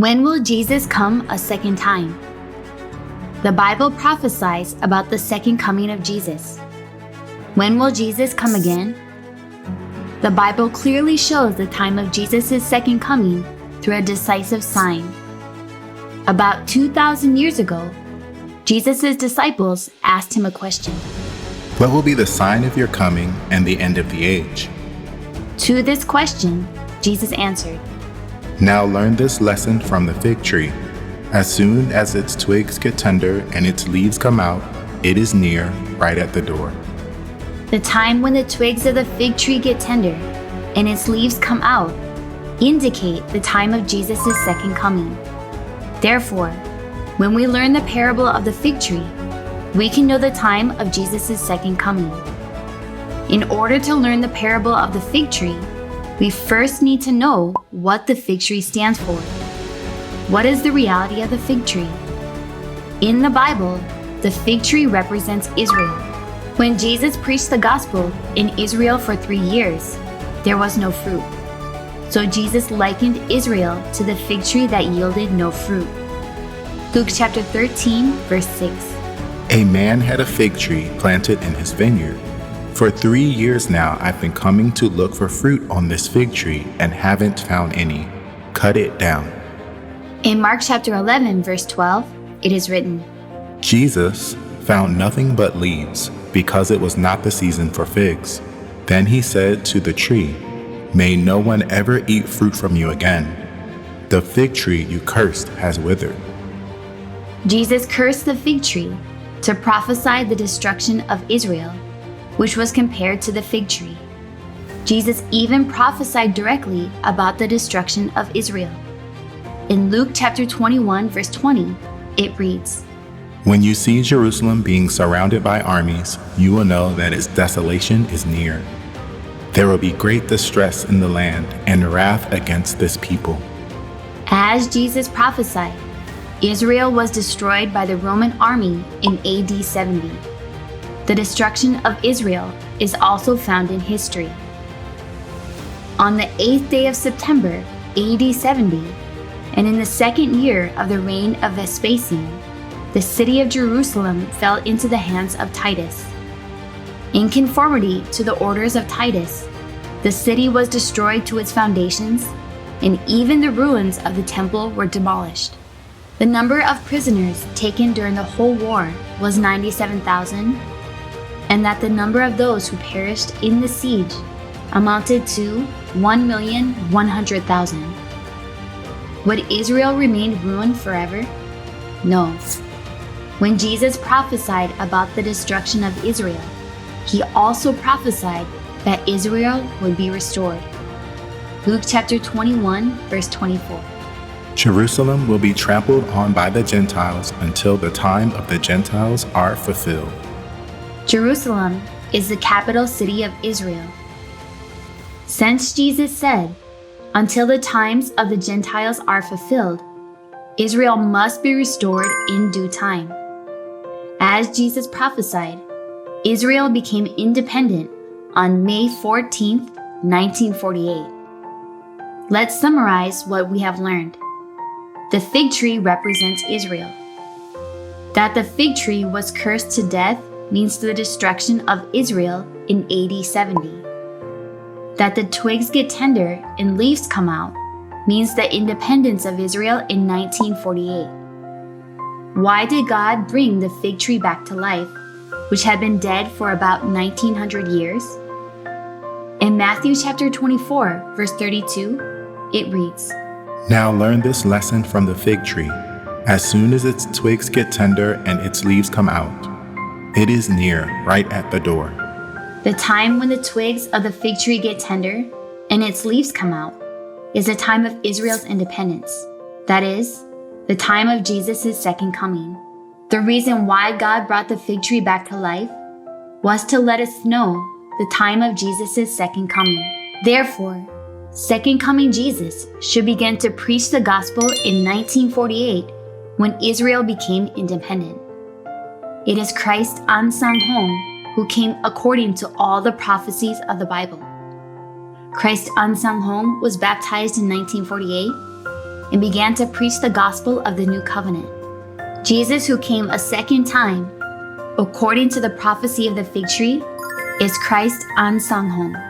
When will Jesus come a second time? The Bible prophesies about the second coming of Jesus. When will Jesus come again? The Bible clearly shows the time of Jesus' second coming through a decisive sign. About 2,000 years ago, Jesus' disciples asked him a question. What will be the sign of your coming and the end of the age? To this question, Jesus answered, Now learn this lesson from the fig tree. As soon as its twigs get tender and its leaves come out, it is near, right at the door. The time when the twigs of the fig tree get tender and its leaves come out indicate the time of Jesus' second coming. Therefore, when we learn the parable of the fig tree, we can know the time of Jesus' second coming. In order to learn the parable of the fig tree, we first need to know what the fig tree stands for. What is the reality of the fig tree? In the Bible, the fig tree represents Israel. When Jesus preached the gospel in Israel for 3 years, there was no fruit. So Jesus likened Israel to the fig tree that yielded no fruit. Luke chapter 13, verse 6. A man had a fig tree planted in his vineyard. For 3 years now, I've been coming to look for fruit on this fig tree and haven't found any. Cut it down. In Mark chapter 11, verse 12, it is written, Jesus found nothing but leaves, because it was not the season for figs. Then he said to the tree, May no one ever eat fruit from you again. The fig tree you cursed has withered. Jesus cursed the fig tree to prophesy the destruction of Israel, which was compared to the fig tree. Jesus even prophesied directly about the destruction of Israel. In Luke chapter 21, verse 20, it reads, When you see Jerusalem being surrounded by armies, you will know that its desolation is near. There will be great distress in the land and wrath against this people. As Jesus prophesied, Israel was destroyed by the Roman army in AD 70. The destruction of Israel is also found in history. On the 8th day of September, AD 70, and in the second year of the reign of Vespasian, the city of Jerusalem fell into the hands of Titus. In conformity to the orders of Titus, the city was destroyed to its foundations, and even the ruins of the temple were demolished. The number of prisoners taken during the whole war was 97,000, and that the number of those who perished in the siege amounted to 1,100,000. Would Israel remain ruined forever? No. When Jesus prophesied about the destruction of Israel, he also prophesied that Israel would be restored. Luke chapter 21, verse 24. Jerusalem will be trampled on by the Gentiles until the time of the Gentiles are fulfilled. Jerusalem is the capital city of Israel. Since Jesus said, until the times of the Gentiles are fulfilled, Israel must be restored in due time. As Jesus prophesied, Israel became independent on May 14, 1948. Let's summarize what we have learned. The fig tree represents Israel. That the fig tree was cursed to death means the destruction of Israel in AD 70. That the twigs get tender and leaves come out means the independence of Israel in 1948. Why did God bring the fig tree back to life, which had been dead for about 1900 years? In Matthew chapter 24, verse 32, it reads, Now learn this lesson from the fig tree. As soon as its twigs get tender and its leaves come out, it is near, right at the door. The time when the twigs of the fig tree get tender and its leaves come out is the time of Israel's independence. That is, the time of Jesus' second coming. The reason why God brought the fig tree back to life was to let us know the time of Jesus' second coming. Therefore, second coming Jesus should begin to preach the gospel in 1948 when Israel became independent. It is Christ Ahnsahnghong who came according to all the prophecies of the Bible. Christ Ahnsahnghong was baptized in 1948 and began to preach the gospel of the new covenant. Jesus, who came a second time, according to the prophecy of the fig tree, is Christ Ahnsahnghong.